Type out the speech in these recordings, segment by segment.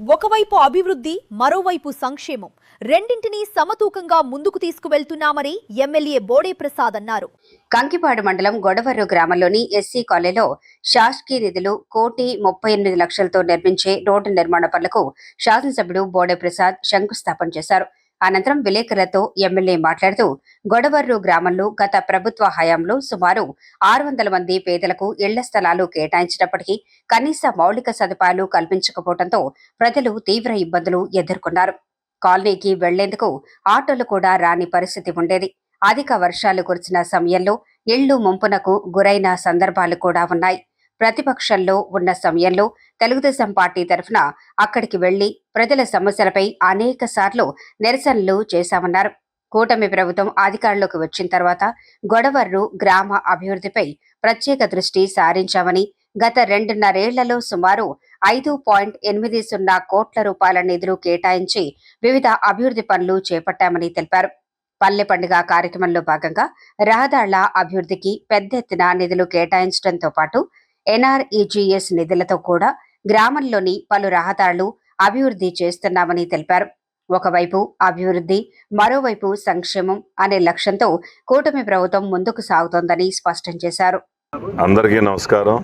ఒకవైపు అభివృద్ధి, మరోవైపు సంక్షేమం రెండింటినీ సమతూకంగా ముందుకు తీసుకువెళ్తున్నామని ఎమ్మెల్యే బోడే ప్రసాద్ అన్నారు. కంకిపాడు మండలం గొడవర్రు గ్రామంలోని ఎస్సీ కాలనీలో శాసకీయ నిధులు 1,38,00,000తో నిర్మించే రోడ్డు నిర్మాణ పనులకు శాసనసభ్యుడు బోడే ప్రసాద్ శంకుస్థాపన చేశారు. అనంతరం విలేకరులతో ఎమ్మెల్యే మాట్లాడుతూ గొడవర్రు గ్రామంలో గత ప్రభుత్వ హయాంలో సుమారు 600 మంది పేదలకు ఇళ్ల స్థలాలు కేటాయించినప్పటికీ కనీస మౌలిక సదుపాయాలు కల్పించకపోవడంతో ప్రజలు తీవ్ర ఇబ్బందులు ఎదుర్కొన్నారు. కాలనీకి వెళ్లేందుకు ఆటోలు కూడా రాని పరిస్థితి ఉండేది. అధిక వర్షాలు కురిసిన సమయంలో ఇళ్లు ముంపునకు గురైన సందర్భాలు కూడా ఉన్నాయి. ప్రతిపక్షంలో ఉన్న సమయంలో తెలుగుదేశం పార్టీ తరఫున అక్కడికి వెళ్లి ప్రజల సమస్యలపై అనేక సార్లు నిరసనలు చేశామన్నారు. కూటమి ప్రభుత్వం అధికారంలోకి వచ్చిన తర్వాత గొడవర్రు గ్రామ అభివృద్ధిపై ప్రత్యేక దృష్టి సారించామని, గత 2.5 ఏళ్లలో సుమారు 5.80 కోట్ల రూపాయల నిధులు కేటాయించి వివిధ అభివృద్ధి పనులు చేపట్టామని తెలిపారు. పల్లె పండుగ కార్యక్రమంలో భాగంగా రహదారుల అభివృద్ధికి పెద్ద ఎత్తున నిధులు కేటాయించడంతో పాటు ఎన్ఆర్ఈజీఎస్ నిధులతో కూడా గ్రామంలోని పలు రహదారులు అభివృద్ధి చేస్తున్నామని తెలిపారు. ఒకవైపు అభివృద్ధి, మరోవైపు సంక్షేమం అనే లక్ష్యంతో కూటమి ప్రభుత్వం ముందుకు సాగుతోందని స్పష్టం చేశారు. అందరికీ నమస్కారం.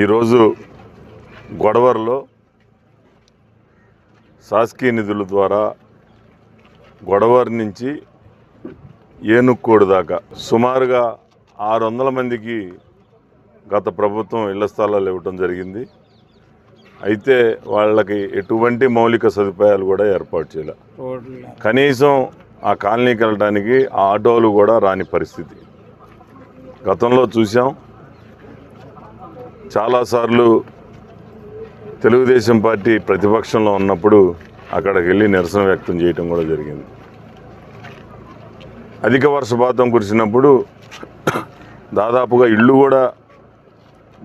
ఈరోజు గొడవర్లో శాసకీయ నిధుల ద్వారా గొడవర్ నుంచి ఏనుక్కోడు దాకా సుమారుగా 600 మందికి గత ప్రభుత్వం ఇళ్ల స్థలాలు ఇవ్వటం జరిగింది. అయితే వాళ్ళకి ఎటువంటి మౌలిక సదుపాయాలు కూడా ఏర్పాటు చేయలే. కనీసం ఆ కాలనీకి వెళ్ళడానికి ఆ ఆటోలు కూడా రాని పరిస్థితి గతంలో చూసాం. చాలాసార్లు తెలుగుదేశం పార్టీ ప్రతిపక్షంలో ఉన్నప్పుడు అక్కడికి వెళ్ళి నిరసన వ్యక్తం చేయటం కూడా జరిగింది. అధిక వర్షపాతం కురిసినప్పుడు దాదాపుగా ఇళ్ళు కూడా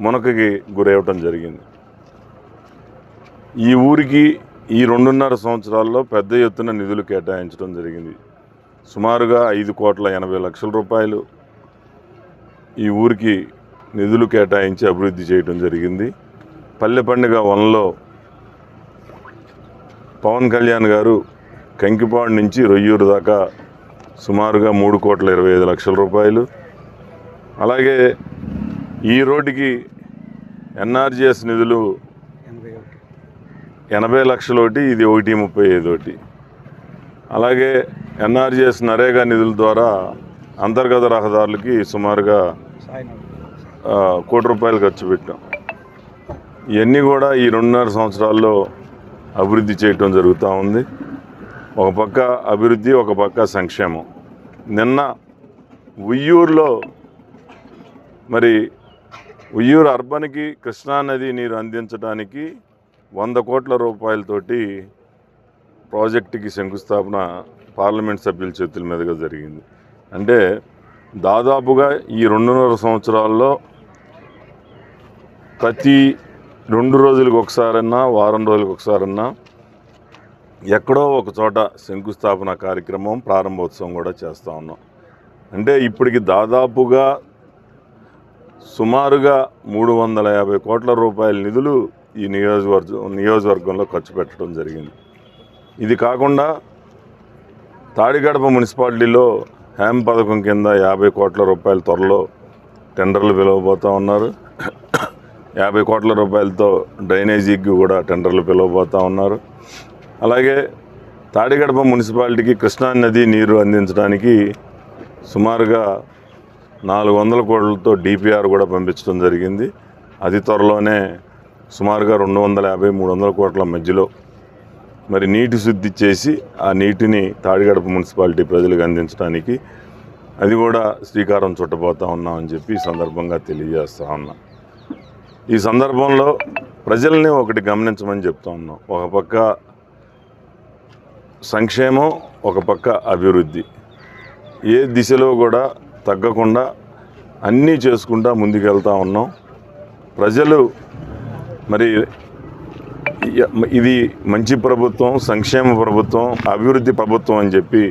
మునకకి గురవటం జరిగింది. ఈ ఊరికి ఈ 2.5 సంవత్సరాల్లో పెద్ద ఎత్తున నిధులు కేటాయించడం జరిగింది. సుమారుగా 5,80,00,000 రూపాయలు ఈ ఊరికి నిధులు కేటాయించి అభివృద్ధి చేయడం జరిగింది. పల్లె పండుగ 1లో పవన్ కళ్యాణ్ గారు కంకిపాడు నుంచి రొయ్యూరు దాకా సుమారుగా 3,25,00,000 రూపాయలు, అలాగే ఈ రోడ్డుకి ఎన్ఆర్జీఎస్ నిధులు 80 లక్షలు ఒకటి, ఇది 1,35 ఒకటి, అలాగే ఎన్ఆర్జీఎస్ నరేగా నిధుల ద్వారా అంతర్గత రహదారులకి సుమారుగా 1 కోటి రూపాయలు ఖర్చు పెట్టాం. ఇవన్నీ కూడా ఈ 2.5 సంవత్సరాల్లో అభివృద్ధి చేయటం జరుగుతూ ఉంది. ఒక పక్క అభివృద్ధి, ఒక పక్క సంక్షేమం. నిన్న ఉయ్యూరులో మరి ఉయ్యూరు అర్బన్కి కృష్ణానది నీరు అందించడానికి 100 కోట్ల రూపాయలతోటి ప్రాజెక్టుకి శంకుస్థాపన పార్లమెంట్ సభ్యుల చేతుల మీదుగా జరిగింది. అంటే దాదాపుగా ఈ 2.5 సంవత్సరాల్లో ప్రతి 2 రోజులకు ఒకసారన్నా, వారం రోజులకు ఒకసారన్నా ఎక్కడో ఒక చోట శంకుస్థాపన కార్యక్రమం, ప్రారంభోత్సవం కూడా చేస్తూ ఉన్నాం. అంటే ఇప్పటికి దాదాపుగా సుమారుగా 350 కోట్ల రూపాయల నిధులు ఈ నియోజకవర్గంలో ఖర్చు పెట్టడం జరిగింది. ఇది కాకుండా తాడిగడప మున్సిపాలిటీలో హ్యామ్ పథకం కింద 50 కోట్ల రూపాయల త్వరలో టెండర్లు పిలవబోతూ ఉన్నారు. 50 కోట్ల రూపాయలతో డ్రైనేజీకి కూడా టెండర్లు పిలవబోతూ ఉన్నారు. అలాగే తాడిగడప మున్సిపాలిటీకి కృష్ణా నది నీరు అందించడానికి సుమారుగా 400 కోట్లతో డిపిఆర్ కూడా పంపించడం జరిగింది. అది త్వరలోనే సుమారుగా 250-300 కోట్ల మధ్యలో మరి నీటి శుద్ధి చేసి ఆ నీటిని తాడిగడప మున్సిపాలిటీ ప్రజలకు అందించడానికి అది కూడా శ్రీకారం చుట్టబోతా ఉన్నామని చెప్పి ఈ సందర్భంగా తెలియజేస్తూ ఉన్నాం. ఈ సందర్భంలో ప్రజల్ని ఒకటి గమనించమని చెప్తా ఉన్నాం. ఒక పక్క సంక్షేమం, ఒక పక్క అభివృద్ధి. ఏ దిశలో కూడా తగ్గకుండా అన్నీ చేసుకుంటా ముందుకెళ్తూ ఉన్నాం. ప్రజలు మరి ఇది మంచి ప్రభుత్వం, సంక్షేమ ప్రభుత్వం, అభివృద్ధి ప్రభుత్వం అని చెప్పి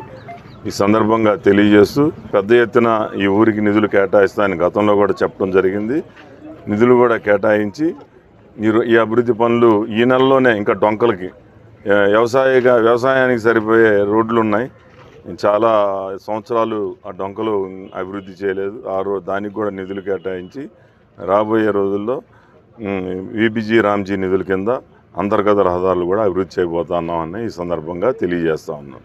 ఈ సందర్భంగా తెలియజేస్తూ పెద్ద ఎత్తున ఈ ఊరికి నిధులు కేటాయిస్తానని గతంలో కూడా చెప్పడం జరిగింది. నిధులు కూడా కేటాయించి ఈ అభివృద్ధి పనులు ఈ నెలలోనే ఇంకా డొంకలకి వ్యవసాయానికి సరిపోయే రోడ్లు ఉన్నాయి. చాలా సంవత్సరాలు ఆ డొంకలు అభివృద్ధి చేయలేదు. దానికి కూడా నిధులు కేటాయించి రాబోయే రోజుల్లో విబిజీ రామ్జీ నిధుల కింద అంతర్గత రహదారులు కూడా అభివృద్ధి చేయబోతున్నామని ఈ సందర్భంగా తెలియజేస్తా ఉన్నాం.